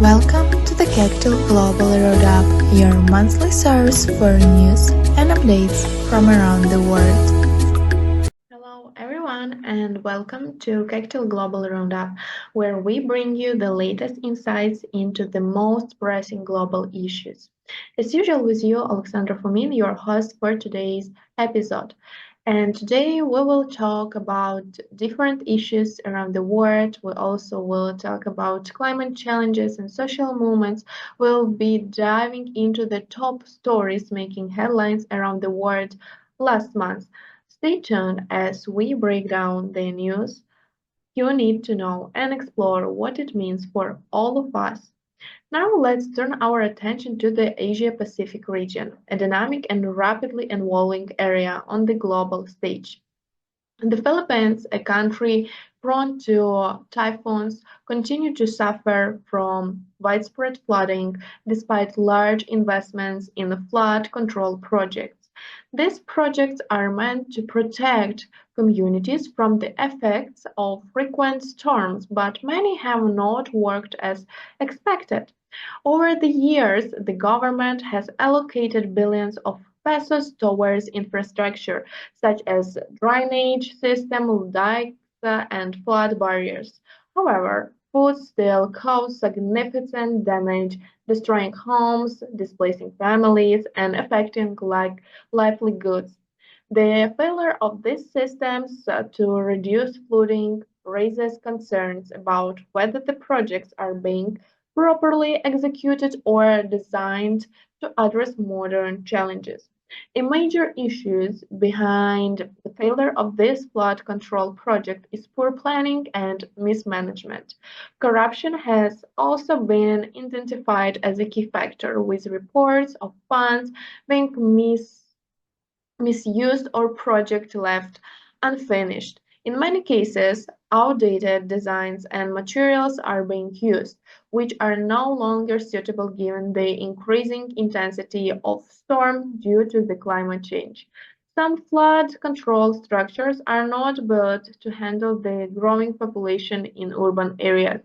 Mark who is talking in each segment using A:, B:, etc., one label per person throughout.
A: Welcome to the Kectil Global Roundup, your monthly source for news and updates from around the world.
B: Hello everyone and welcome to Kectil Global Roundup, where we bring you the latest insights into the most pressing global issues. As usual with you, Oleksandra Fomin, your host for today's episode. And today we will talk about different issues around the world. We also will talk about climate challenges and social movements. We'll be diving into the top stories making headlines around the world last month. Stay tuned as we break down the news you need to know and explore what it means for all of us. Now let's turn our attention to the Asia-Pacific region, a dynamic and rapidly evolving area on the global stage. The Philippines, a country prone to typhoons, continue to suffer from widespread flooding despite large investments in the flood control projects. These projects are meant to protect communities from the effects of frequent storms, but many have not worked as expected. Over the years, the government has allocated billions of pesos towards infrastructure such as drainage systems, dikes, and flood barriers. However, floods still cause significant damage, destroying homes, displacing families, and affecting livelihoods. The failure of these systems to reduce flooding raises concerns about whether the projects are being properly executed or designed to address modern challenges. A major issue behind the failure of this flood control project is poor planning and mismanagement. Corruption has also been identified as a key factor, with reports of funds being misused or projects left unfinished. In many cases, outdated designs and materials are being used, which are no longer suitable given the increasing intensity of storms due to the climate change. Some flood control structures are not built to handle the growing population in urban areas,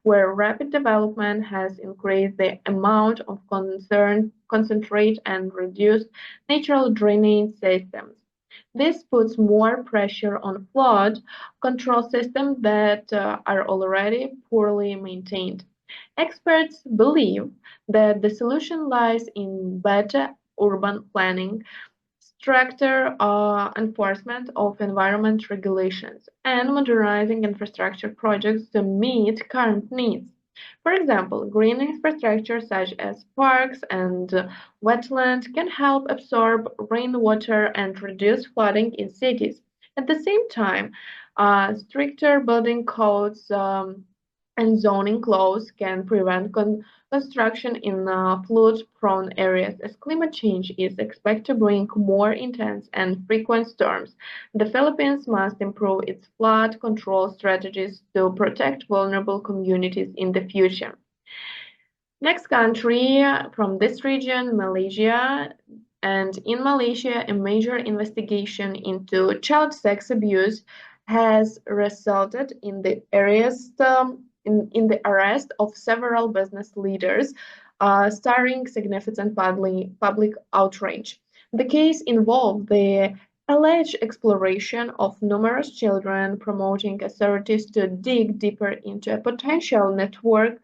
B: where rapid development has increased the amount of concentrate and reduced natural drainage systems. This puts more pressure on flood control systems that are already poorly maintained. Experts believe that the solution lies in better urban planning, stricter enforcement of environment regulations, and modernizing infrastructure projects to meet current needs. For example, green infrastructure such as parks and wetlands can help absorb rainwater and reduce flooding in cities. At the same time, stricter building codes and zoning laws can prevent construction in flood-prone areas. As climate change is expected to bring more intense and frequent storms, the Philippines must improve its flood control strategies to protect vulnerable communities in the future. Next country from this region, Malaysia. And in Malaysia, a major investigation into child sex abuse has resulted in the arrest of several business leaders, starring significant public outrage. The case involved the alleged exploration of numerous children, promoting authorities to dig deeper into a potential network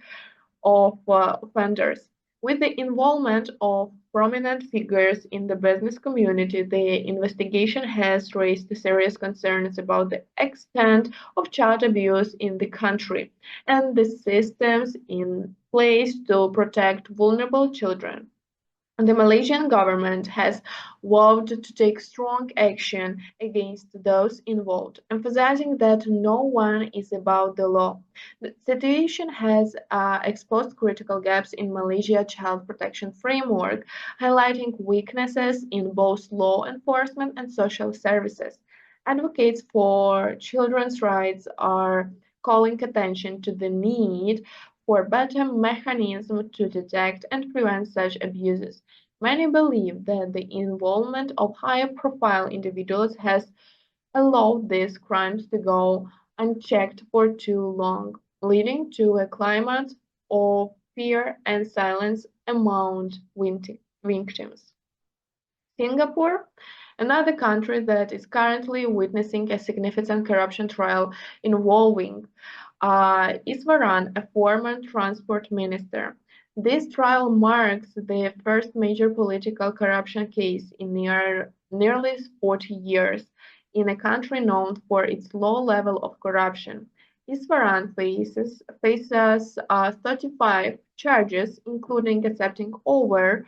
B: of offenders. With the involvement of prominent figures in the business community, the investigation has raised serious concerns about the extent of child abuse in the country and the systems in place to protect vulnerable children. The Malaysian government has vowed to take strong action against those involved, emphasizing that no one is above the law. The situation has exposed critical gaps in Malaysia's child protection framework, highlighting weaknesses in both law enforcement and social services. Advocates for children's rights are calling attention to the need for better mechanisms to detect and prevent such abuses. Many believe that the involvement of higher profile individuals has allowed these crimes to go unchecked for too long, leading to a climate of fear and silence among victims. Singapore, another country that is currently witnessing a significant corruption trial involving Iswaran, a former transport minister. This trial marks the first major political corruption case in nearly 40 years in a country known for its low level of corruption. Iswaran faces 35 charges, including accepting over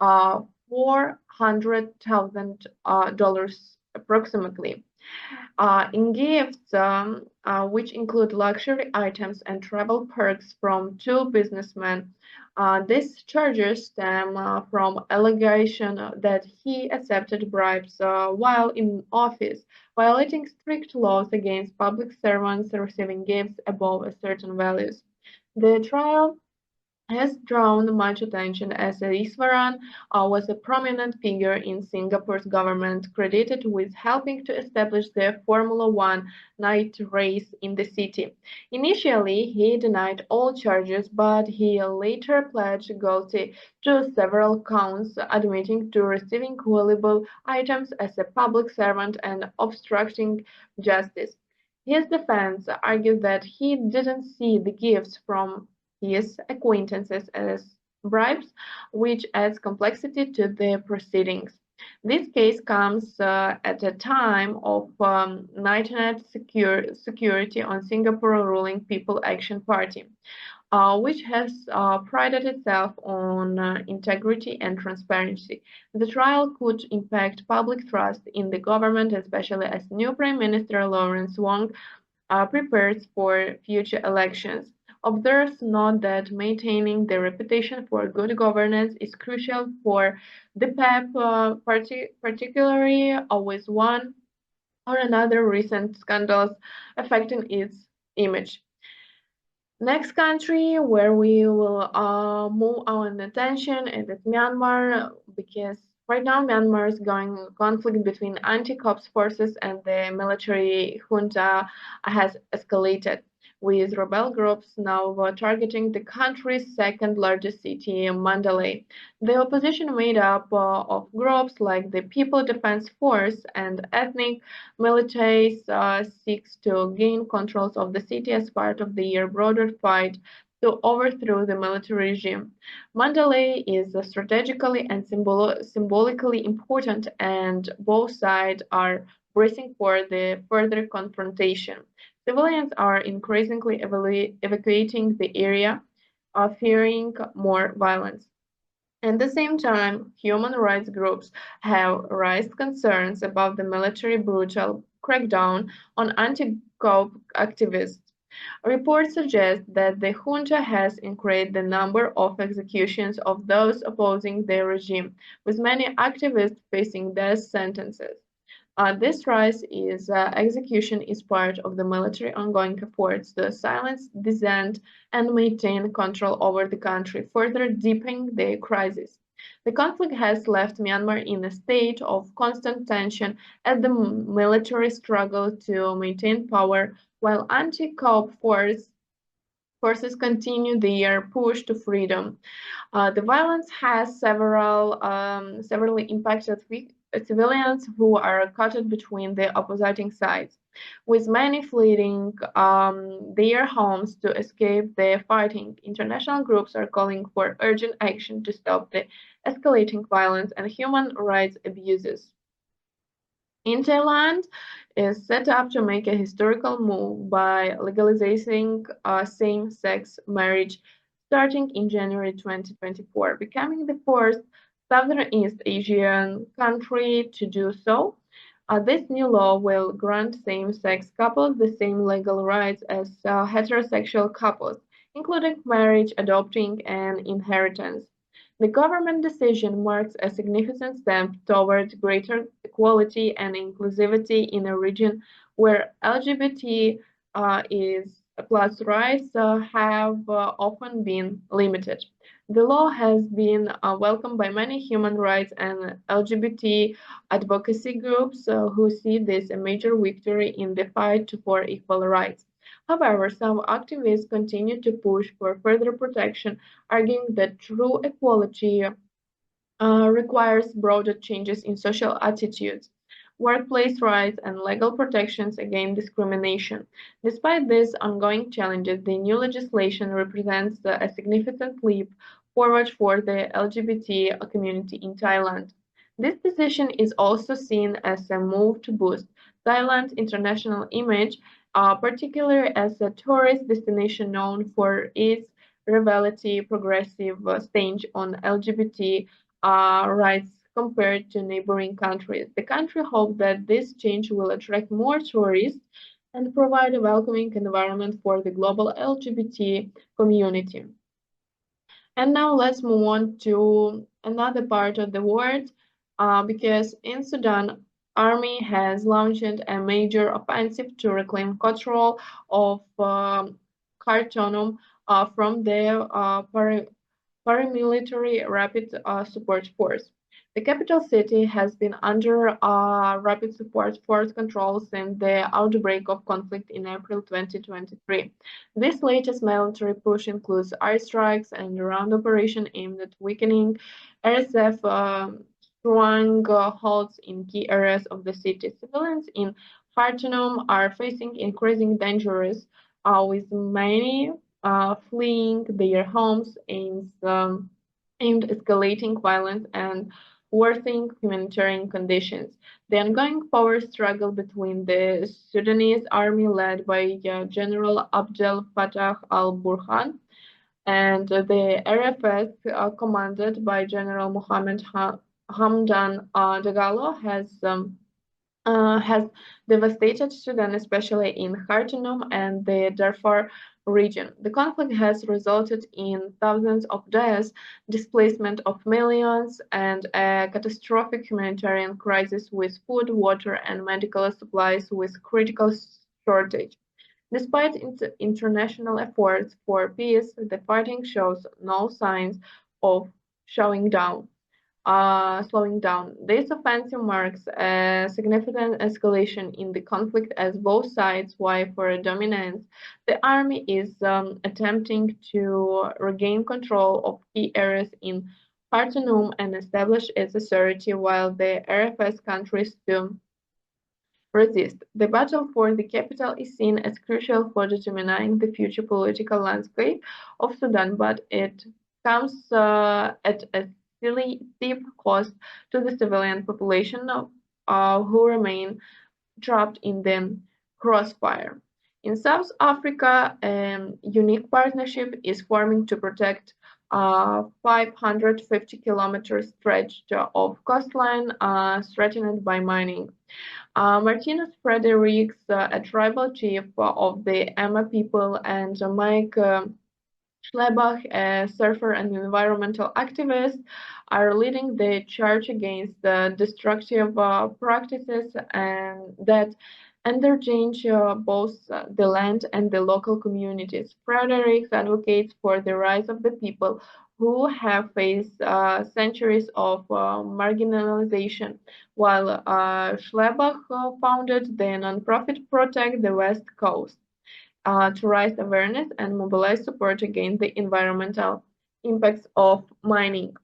B: $400,000 approximately in gifts, which include luxury items and travel perks from two businessmen. These charges stem from allegation that he accepted bribes while in office, violating strict laws against public servants receiving gifts above a certain values. The trial has drawn much attention as Iswaran was a prominent figure in Singapore's government, credited with helping to establish the Formula One night race in the city. Initially, he denied all charges, but he later pleaded guilty to several counts, admitting to receiving valuable items as a public servant and obstructing justice. His defense argued that he didn't see the gifts from his acquaintances as bribes, which adds complexity to the proceedings. This case comes at a time of security on Singapore ruling People Action Party, which has prided itself on integrity and transparency. The trial could impact public trust in the government, especially as new Prime Minister Lawrence Wong prepares for future elections. Observers note that maintaining the reputation for good governance is crucial for the PEP, particularly with one or another recent scandals affecting its image. Next country where we will move our attention is Myanmar because right now Myanmar is going conflict between anti-cops forces and the military junta has escalated, with rebel groups now targeting the country's second largest city, Mandalay. The opposition made up of groups like the People Defense Force and ethnic militias seeks to gain control of the city as part of their broader fight to overthrow the military regime. Mandalay is strategically and symbolically important, and both sides are bracing for the further confrontation. Civilians are increasingly evacuating the area, fearing more violence. At the same time, human rights groups have raised concerns about the military brutal crackdown on anti-coup activists. Reports suggest that the junta has increased the number of executions of those opposing the regime, with many activists facing death sentences. This rise is execution is part of the military ongoing efforts to silence dissent and maintain control over the country, further deepening the crisis. The conflict has left Myanmar in a state of constant tension as the military struggle to maintain power, while anti-coup forces continue their push to freedom. The violence has severely impacted civilians who are caught between the opposing sides, with many fleeing their homes to escape the fighting. International groups are calling for urgent action to stop the escalating violence and human rights abuses. In Thailand, is set up to make a historical move by legalizing same-sex marriage starting in January 2024, becoming the first Southeast Asian country to do so. This new law will grant same-sex couples the same legal rights as heterosexual couples, including marriage, adopting, and inheritance. The government decision marks a significant step toward greater equality and inclusivity in a region where LGBT is plus rights have often been limited. The law has been welcomed by many human rights and LGBT advocacy groups who see this a major victory in the fight for equal rights. However, some activists continue to push for further protection, arguing that true equality requires broader changes in social attitudes, workplace rights, and legal protections against discrimination. Despite these ongoing challenges, the new legislation represents a significant leap forward for the LGBT community in Thailand. This decision is also seen as a move to boost Thailand's international image, particularly as a tourist destination known for its relatively progressive stance on LGBT rights compared to neighboring countries. The country hopes that this change will attract more tourists and provide a welcoming environment for the global LGBT community. And now let's move on to another part of the world, because in Sudan, army has launched a major offensive to reclaim control of Khartoum from their paramilitary rapid support force. The capital city has been under rapid support force control since the outbreak of conflict in April 2023. This latest military push includes airstrikes and ground operation aimed at weakening RSF strongholds in key areas of the city. Civilians in Khartoum are facing increasing dangers, with many fleeing their homes aimed escalating violence and worsening humanitarian conditions. The ongoing power struggle between the Sudanese army led by General Abdel Fattah al-Burhan and the RFS commanded by General Mohammed Hamdan Dagalo has devastated Sudan, especially in Khartoum and the Darfur region. The conflict has resulted in thousands of deaths, displacement of millions, and a catastrophic humanitarian crisis with food, water, and medical supplies with critical shortage. Despite international efforts for peace, the fighting shows no signs of showing down slowing down. This offensive marks a significant escalation in the conflict as both sides vie for dominance. The army is attempting to regain control of key areas in Khartoum and establish its authority, while the RFS countries to resist. The battle for the capital is seen as crucial for determining the future political landscape of Sudan, but it comes at a really steep cost to the civilian population who remain trapped in the crossfire. In South Africa, a unique partnership is forming to protect 550-kilometer stretch of coastline threatened by mining. Martinez Fredericks, a tribal chief of the Emma people, and Mike Schlebach, a surfer and environmental activist, are leading the charge against the destructive practices and that endanger both the land and the local communities. Fredericks advocates for the rights of the people who have faced centuries of marginalization, while Schlebach founded the nonprofit Protect the West Coast to raise awareness and mobilize support against the environmental impacts of mining.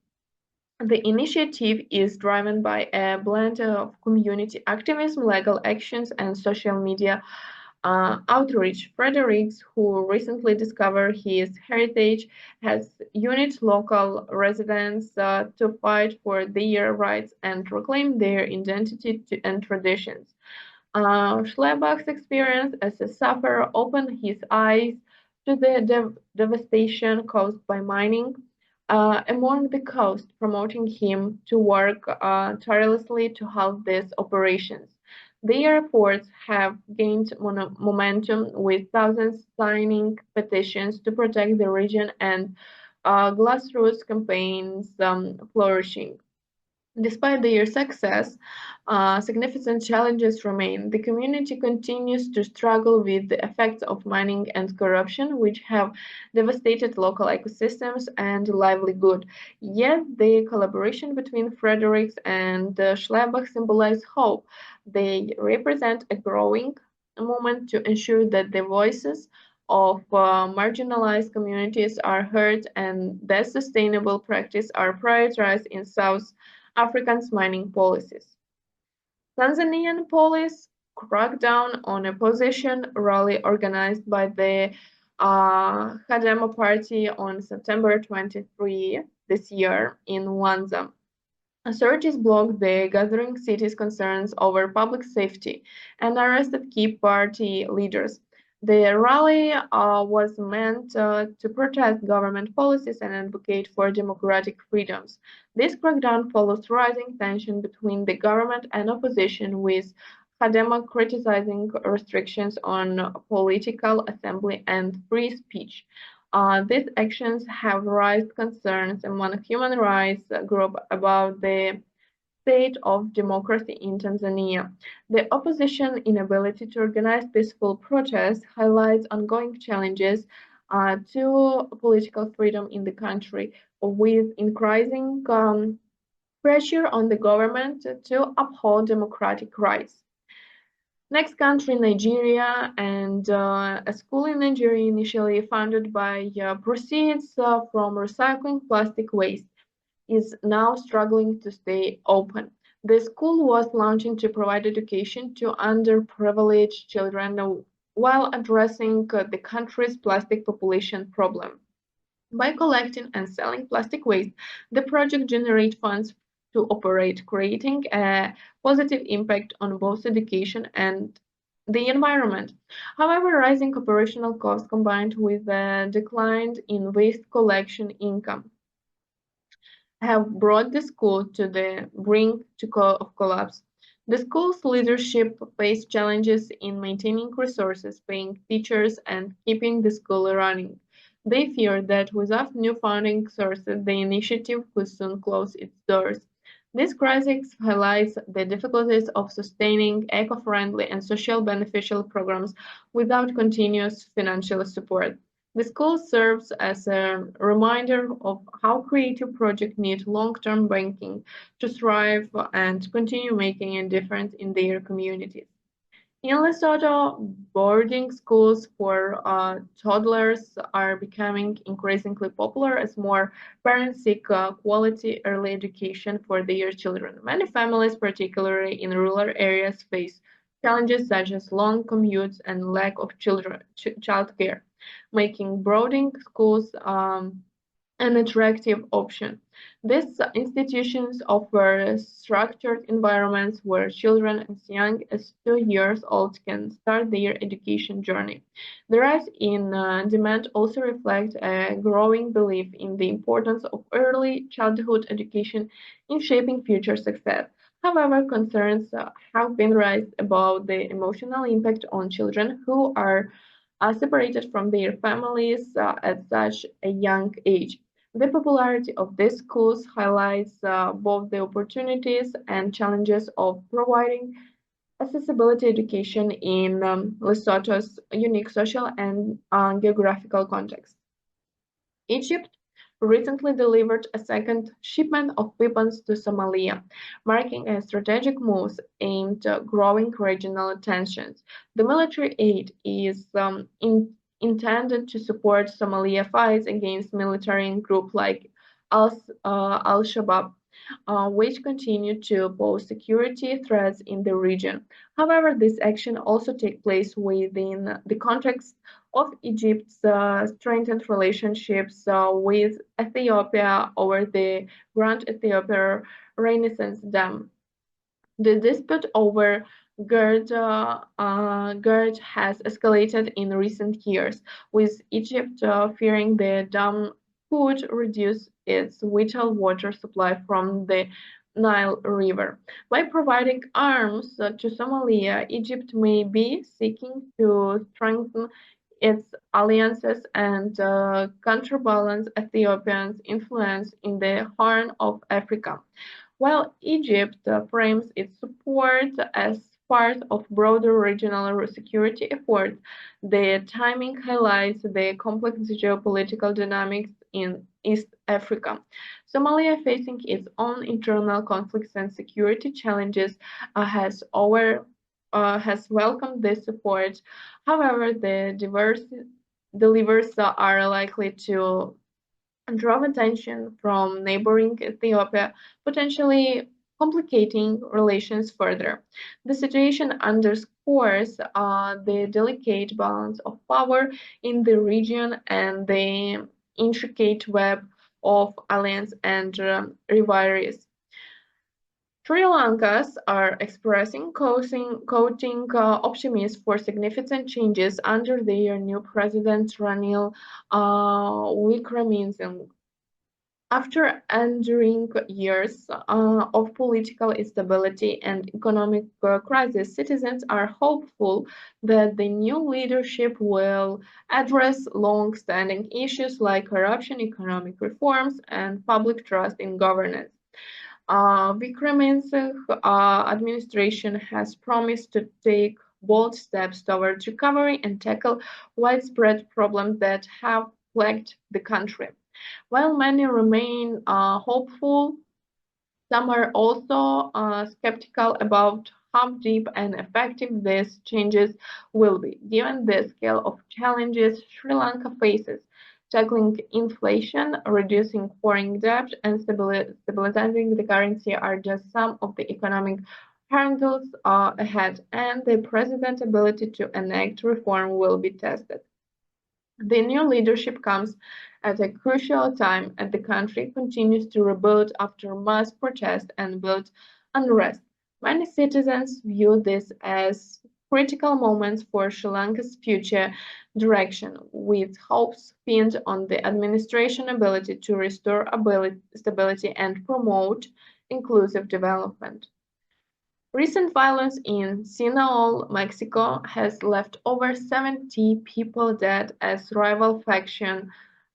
B: The initiative is driven by a blend of community activism, legal actions, and social media outreach. Fredericks, who recently discovered his heritage, has united local residents to fight for their rights and reclaim their identity and traditions. Schlebach's experience as a sufferer opened his eyes to the devastation caused by mining among the coast, promoting him to work tirelessly to halt these operations. Their efforts have gained momentum, with thousands signing petitions to protect the region and grassroots campaigns flourishing. Despite their success, significant challenges remain. The community continues to struggle with the effects of mining and corruption, which have devastated local ecosystems and livelihood. Yet, the collaboration between Fredericks and Schlebach symbolize hope. They represent a growing moment to ensure that the voices of marginalized communities are heard and that sustainable practice are prioritized in South Africa's mining policies. Tanzanian police cracked down on a opposition rally organized by the Chadema party on September 23 this year in Wanza. Authorities blocked the gathering city's concerns over public safety and arrested key party leaders. The rally was meant to protest government policies and advocate for democratic freedoms. This crackdown follows rising tension between the government and opposition, with Chadema criticizing restrictions on political assembly and free speech. These actions have raised concerns among human rights groups about the state of democracy in Tanzania. The opposition's inability to organize peaceful protests highlights ongoing challenges to political freedom in the country, with increasing pressure on the government to uphold democratic rights. Next country, Nigeria, and a school in Nigeria initially funded by proceeds from recycling plastic waste is now struggling to stay open. The school was launching to provide education to underprivileged children while addressing the country's plastic population problem. By collecting and selling plastic waste, the project generates funds to operate, creating a positive impact on both education and the environment. However, rising operational costs combined with a decline in waste collection income have brought the school to the brink of collapse. The school's leadership faced challenges in maintaining resources, paying teachers, and keeping the school running. They fear that without new funding sources, the initiative could soon close its doors. This crisis highlights the difficulties of sustaining eco-friendly and social beneficial programs without continuous financial support. The school serves as a reminder of how creative projects need long-term banking to thrive and continue making a difference in their communities. In Lesotho, boarding schools for toddlers are becoming increasingly popular as more parents seek quality early education for their children. Many families, particularly in rural areas, face challenges such as long commutes and lack of childcare, making boarding schools an attractive option. These institutions offer structured environments where children as young as 2 years old can start their education journey. The rise in demand also reflects a growing belief in the importance of early childhood education in shaping future success. However, concerns have been raised about the emotional impact on children who are separated from their families at such a young age. The popularity of these schools highlights both the opportunities and challenges of providing accessibility education in Lesotho's unique social and geographical context. Egypt recently delivered a second shipment of weapons to Somalia, marking a strategic move aimed at growing regional tensions. The military aid is intended to support Somalia fights against military groups like Al-Shabaab, which continue to pose security threats in the region. However, this action also takes place within the context of Egypt's strengthened relationships with Ethiopia over the Grand Ethiopia Renaissance Dam. The dispute over GERD has escalated in recent years, with Egypt fearing the dam could reduce its vital water supply from the Nile River. By providing arms to Somalia, Egypt may be seeking to strengthen its alliances and counterbalance Ethiopia's influence in the Horn of Africa. While Egypt frames its support as part of broader regional security efforts, the timing highlights the complex geopolitical dynamics in East Africa. Somalia, facing its own internal conflicts and security challenges, has has welcomed this support. However, the diverse delivers are likely to draw attention from neighboring Ethiopia, potentially complicating relations further. The situation underscores the delicate balance of power in the region and the intricate web of alliance and rivalries. Sri Lankans are expressing quoting optimism for significant changes under their new president Ranil Wickremesinghe. After enduring years of political instability and economic crisis, citizens are hopeful that the new leadership will address long-standing issues like corruption, economic reforms, and public trust in governance. Wickremesinghe administration has promised to take bold steps toward recovery and tackle widespread problems that have plagued the country. While many remain hopeful, some are also skeptical about how deep and effective these changes will be, given the scale of challenges Sri Lanka faces. Tackling inflation, reducing foreign debt, and stabilizing the currency are just some of the economic hurdles ahead, and the president's ability to enact reform will be tested. The new leadership comes at a crucial time as the country continues to rebuild after mass protest and build unrest. Many citizens view this as critical moments for Sri Lanka's future direction, with hopes pinned on the administration's ability to restore stability and promote inclusive development. Recent violence in Sinaloa, Mexico, has left over 70 people dead as rival faction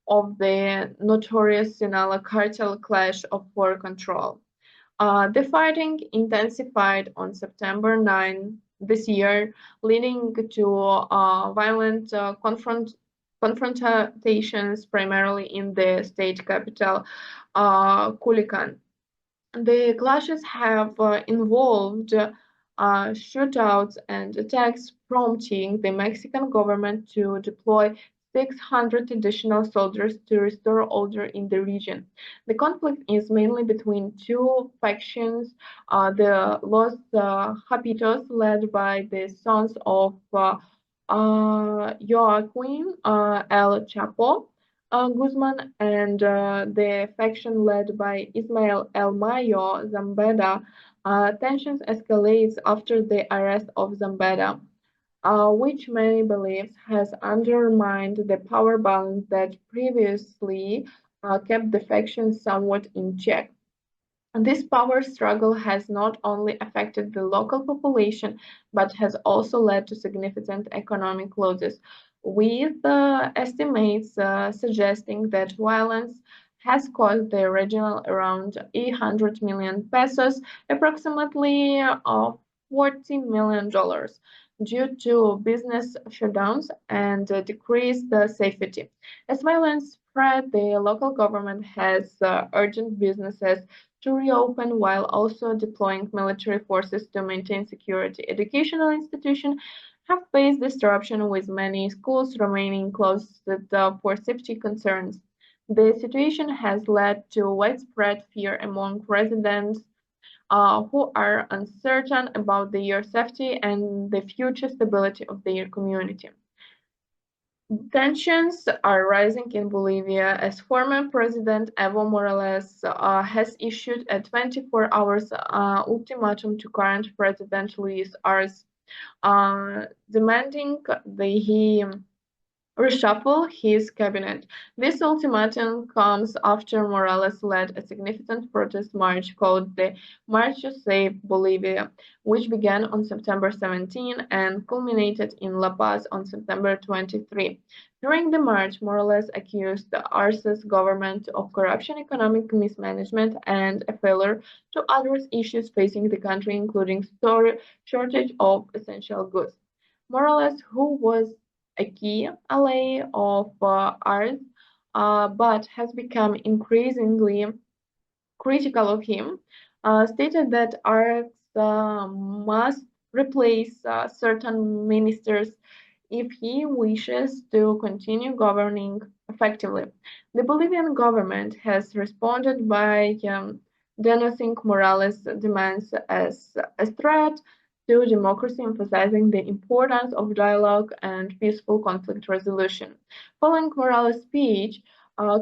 B: of the notorious Sinaloa cartel clash for control. The fighting intensified on September 9 this year, leading to violent confrontations primarily in the state capital, Culiacan. The clashes have involved shootouts and attacks, prompting the Mexican government to deploy 600 additional soldiers to restore order in the region. The conflict is mainly between two factions, the Los Japitos, led by the sons of Joaquin El Chapo Guzman, and the faction led by Ismael El Mayo Zambada. Tensions escalates after the arrest of Zambada, which many believe has undermined the power balance that previously kept the factions somewhat in check. This power struggle has not only affected the local population but has also led to significant economic losses, with estimates suggesting that violence has cost the region around 800 million pesos, approximately $40 million, due to business shutdowns and decreased safety. As violence spread, the local government has urged businesses to reopen while also deploying military forces to maintain security. Educational institutions have faced disruption, with many schools remaining closed for safety concerns. The situation has led to widespread fear among residents who are uncertain about their safety and the future stability of their community. Tensions are rising in Bolivia as former President Evo Morales has issued a 24 hours ultimatum to current President Luis Arce, demanding that he reshuffle his cabinet. This ultimatum comes after Morales led a significant protest march called the March to Save Bolivia, which began on September 17 and culminated in La Paz on September 23. During the march, Morales accused the Arce's government of corruption, economic mismanagement, and a failure to address issues facing the country, including shortage of essential goods. Morales, who was a key ally of Arce, but has become increasingly critical of him, stated that Arce must replace certain ministers if he wishes to continue governing effectively. The Bolivian government has responded by denouncing Morales' demands as a threat to democracy, emphasizing the importance of dialogue and peaceful conflict resolution. Following Morales' speech,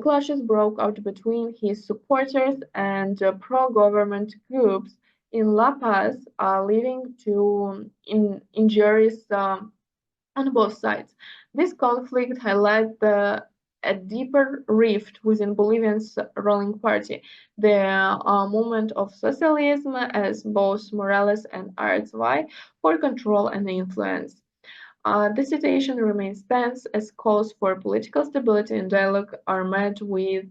B: clashes broke out between his supporters and pro-government groups in La Paz, leading to injuries on both sides. This conflict highlights a deeper rift within Bolivia's ruling party, the movement of socialism, as both Morales and Arts vie for control and influence. The situation remains tense as calls for political stability and dialogue are met with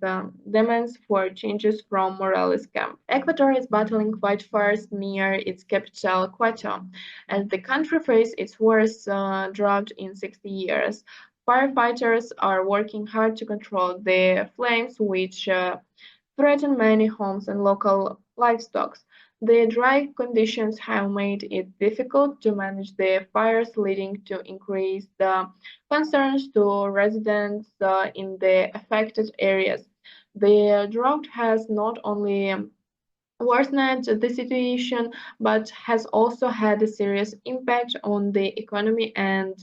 B: demands for changes from Morales' camp. Ecuador is battling wildfires near its capital, Quito, as the country faces its worst drought in 60 years. Firefighters are working hard to control the flames, which threaten many homes and local livestock. The dry conditions have made it difficult to manage the fires, leading to increased concerns to residents in the affected areas. The drought has not only worsened the situation, but has also had a serious impact on the economy and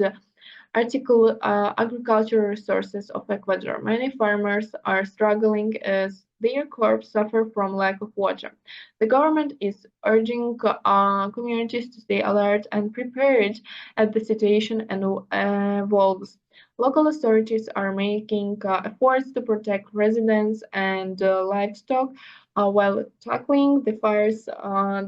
B: agricultural resources of Ecuador. Many farmers are struggling as their crops suffer from lack of water. The government is urging communities to stay alert and prepared as the situation evolves. Local authorities are making efforts to protect residents and livestock while tackling the fires.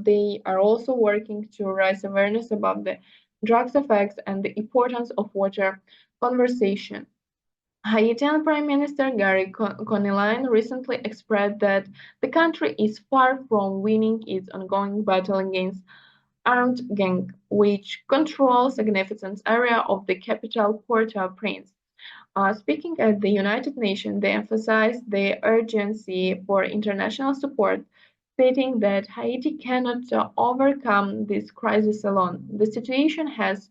B: They are also working to raise awareness about the drugs effects and the importance of water conservation. Haitian Prime Minister Gary Conillin recently expressed that the country is far from winning its ongoing battle against armed gang, which control significant area of the capital Port-au-Prince. Speaking at the United Nations, they emphasized the urgency for international support, stating that Haiti cannot overcome this crisis alone. The situation has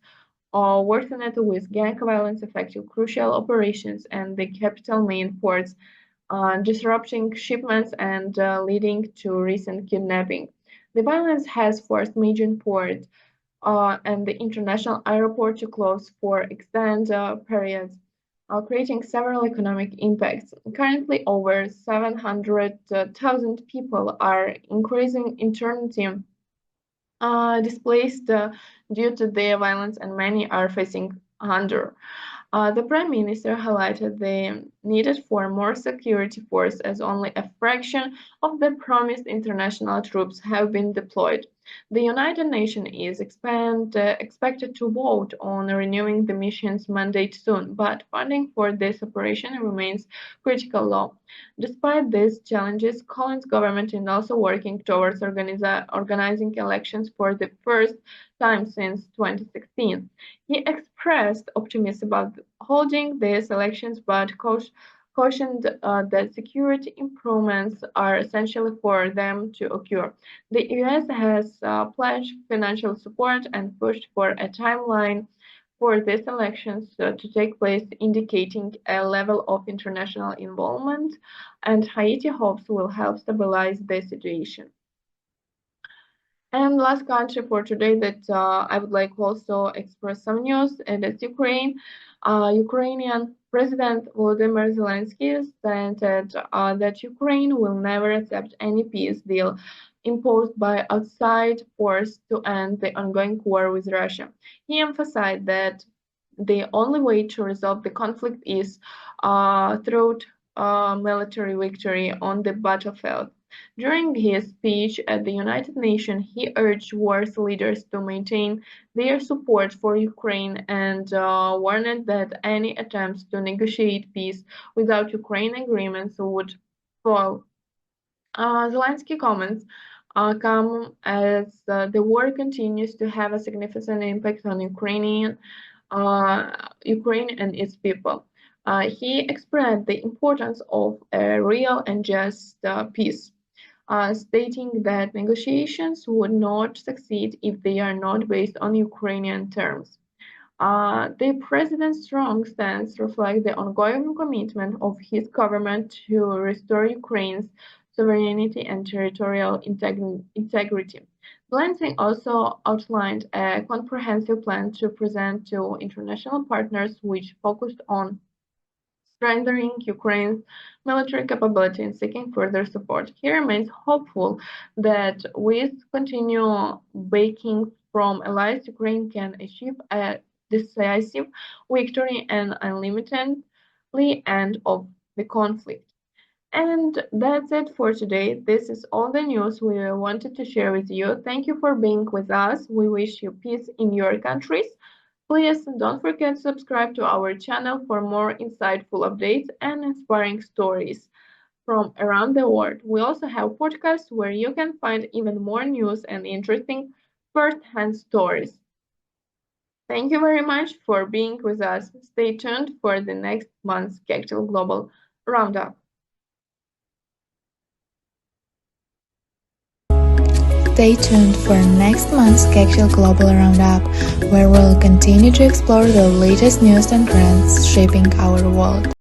B: worsened with gang violence affecting crucial operations and the capital main ports, disrupting shipments and leading to recent kidnapping. The violence has forced major ports and the international airport to close for extended periods, creating several economic impacts. Currently, over 700,000 people are increasing internally displaced due to the violence, and many are facing hunger. The Prime Minister highlighted the need for more security force as only a fraction of the promised international troops have been deployed. The United Nations is expected to vote on renewing the mission's mandate soon, but funding for this operation remains critical law. Despite these challenges, Collins' government is also working towards organizing elections for the first time since 2016. He expressed optimism about holding these elections, but cautioned that security improvements are essential for them to occur. The US has pledged financial support and pushed for a timeline for these elections to take place, indicating a level of international involvement, and Haiti hopes will help stabilize the situation. And last country for today that I would like also express some news, and that's Ukraine. Ukrainian President Volodymyr Zelensky stated that Ukraine will never accept any peace deal imposed by outside force to end the ongoing war with Russia. He emphasized that the only way to resolve the conflict is through military victory on the battlefield. During his speech at the United Nations, he urged war's leaders to maintain their support for Ukraine and warned that any attempts to negotiate peace without Ukraine agreements would fall. Zelensky comments come as the war continues to have a significant impact on Ukraine and its people. He expressed the importance of a real and just peace. stating that negotiations would not succeed if they are not based on Ukrainian terms. The president's strong stance reflects the ongoing commitment of his government to restore Ukraine's sovereignty and territorial integrity. Zelensky also outlined a comprehensive plan to present to international partners, which focused on strengthening Ukraine's military capability and seeking further support. He remains hopeful that with continued backing from allies, Ukraine can achieve a decisive victory and ultimately end of the conflict. And that's it for today. This is all the news we wanted to share with you. Thank you for being with us. We wish you peace in your countries. Please don't forget to subscribe to our channel for more insightful updates and inspiring stories from around the world. We also have podcasts where you can find even more news and interesting first-hand stories. Thank you very much for being with us. Stay tuned for the next month's Kectil Global Roundup.
A: Stay tuned for next month's Kectil Global Roundup, where we'll continue to explore the latest news and trends shaping our world.